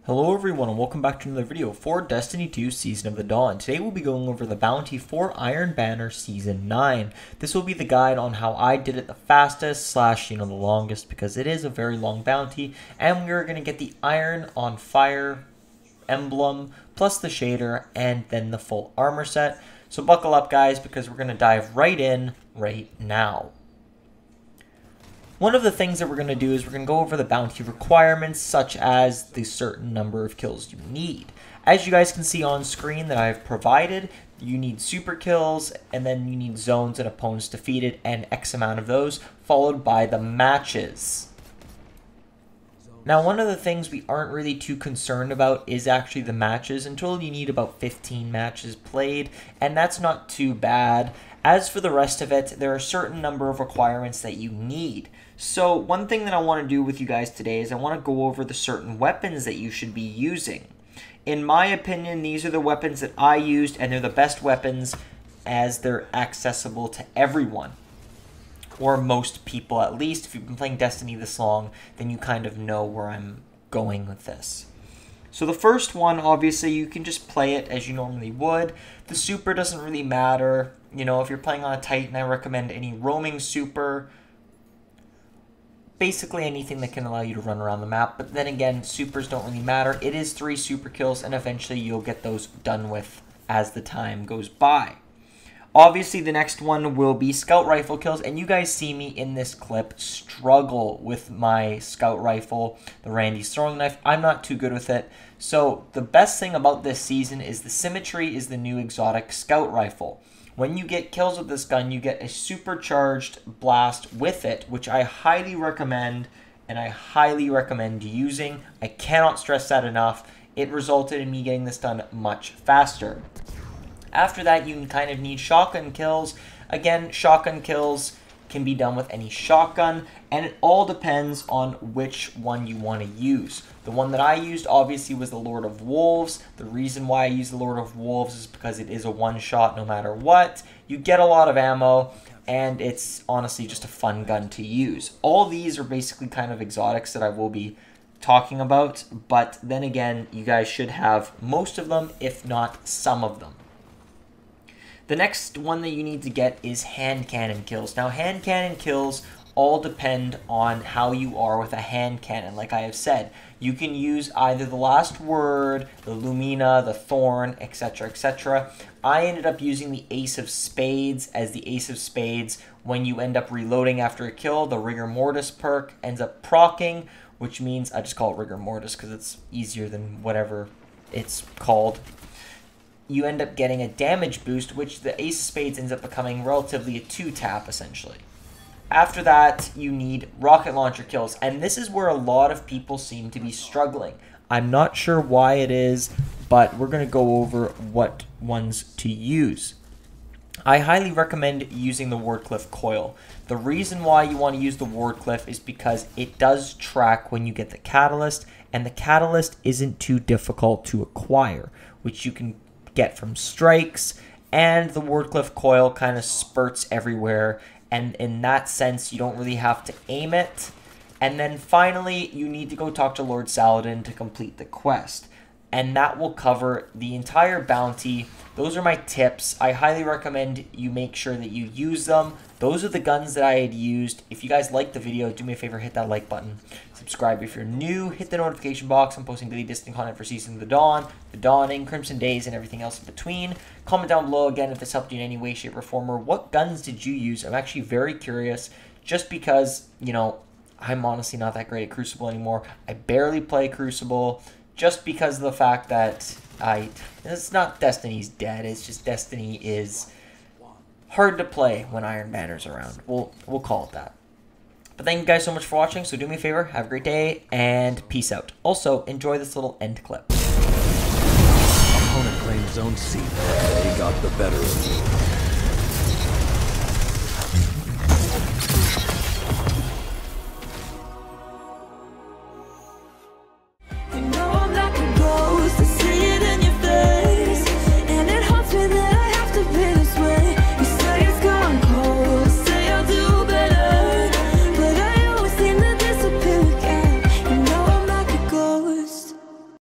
Hello everyone and welcome back to another video for Destiny 2 Season of the Dawn. Today we'll be going over the bounty for Iron Banner Season 9. This will be the guide on how I did it the fastest / the longest, because it is a very long bounty, and we're going to get the Iron on Fire emblem plus the shader and then the full armor set. So buckle up guys, because we're going to dive right in right now. One of the things that we're going to do is we're going to go over the bounty requirements, such as the certain number of kills you need. As you guys can see on screen that I've provided, you need super kills, and then you need zones and opponents defeated, and X amount of those, followed by the matches. Now, one of the things we aren't really too concerned about is actually the matches, until you need about 15 matches played, and that's not too bad. As for the rest of it, there are a certain number of requirements that you need. So one thing that I want to do with you guys today is I want to go over the certain weapons that you should be using. In my opinion, these are the weapons that I used, and they're the best weapons as they're accessible to everyone. Or most people at least. If you've been playing Destiny this long, then you kind of know where I'm going with this. So the first one, obviously, you can just play it as you normally would. The super doesn't really matter. You know, if you're playing on a Titan, I recommend any roaming super. Basically anything that can allow you to run around the map. But then again, supers don't really matter. It is 3 super kills, and eventually you'll get those done with as the time goes by. Obviously, the next one will be scout rifle kills, and you guys see me in this clip struggle with my scout rifle, the Randy's throwing knife. I'm not too good with it. So the best thing about this season is the Symmetry is the new exotic scout rifle. When you get kills with this gun, you get a supercharged blast with it, which I highly recommend, and I highly recommend using. I cannot stress that enough. It resulted in me getting this done much faster. After that, you kind of need shotgun kills. Again, shotgun kills can be done with any shotgun, and it all depends on which one you want to use. The one that I used, obviously, was the Lord of Wolves. The reason why I use the Lord of Wolves is because it is a one-shot no matter what. You get a lot of ammo, and it's honestly just a fun gun to use. All these are basically kind of exotics that I will be talking about, but then again, you guys should have most of them, if not some of them. The next one that you need to get is hand cannon kills. Now, hand cannon kills all depend on how you are with a hand cannon. Like I have said, you can use either the Last Word, the Lumina, the Thorn, etc., etc. I ended up using the Ace of Spades, as the Ace of Spades, when you end up reloading after a kill, the Rigor Mortis perk ends up proccing, which means, I just call it Rigor Mortis because it's easier than whatever it's called. You end up getting a damage boost, which the Ace of Spades ends up becoming relatively a 2-tap, essentially. After that, you need rocket launcher kills, and this is where a lot of people seem to be struggling. I'm not sure why it is, but we're going to go over what ones to use. I highly recommend using the Wardcliff coil. The reason why you want to use the Wardcliff is because it does track when you get the catalyst, and the catalyst isn't too difficult to acquire, which you can get from strikes, and the Wardcliff coil kind of spurts everywhere, and in that sense you don't really have to aim it. And then finally, you need to go talk to Lord Saladin to complete the quest, and that will cover the entire bounty. Those are my tips. I highly recommend you make sure that you use them. Those are the guns that I had used. If you guys liked the video, do me a favor, hit that like button. Subscribe if you're new. Hit the notification box. I'm posting daily Destiny content for Season of the Dawn, the Dawning, Crimson Days, and everything else in between. Comment down below again if this helped you in any way, shape, or form, or what guns did you use? I'm actually very curious, just because, you know, I'm honestly not that great at Crucible anymore. I barely play Crucible, just because of the fact that it's not Destiny's dead, it's just Destiny is hard to play when Iron Banner's around. We'll call it that. But thank you guys so much for watching, so do me a favor, have a great day, and peace out. Also, enjoy this little end clip. Opponent claimed Zone C. They got the better of me.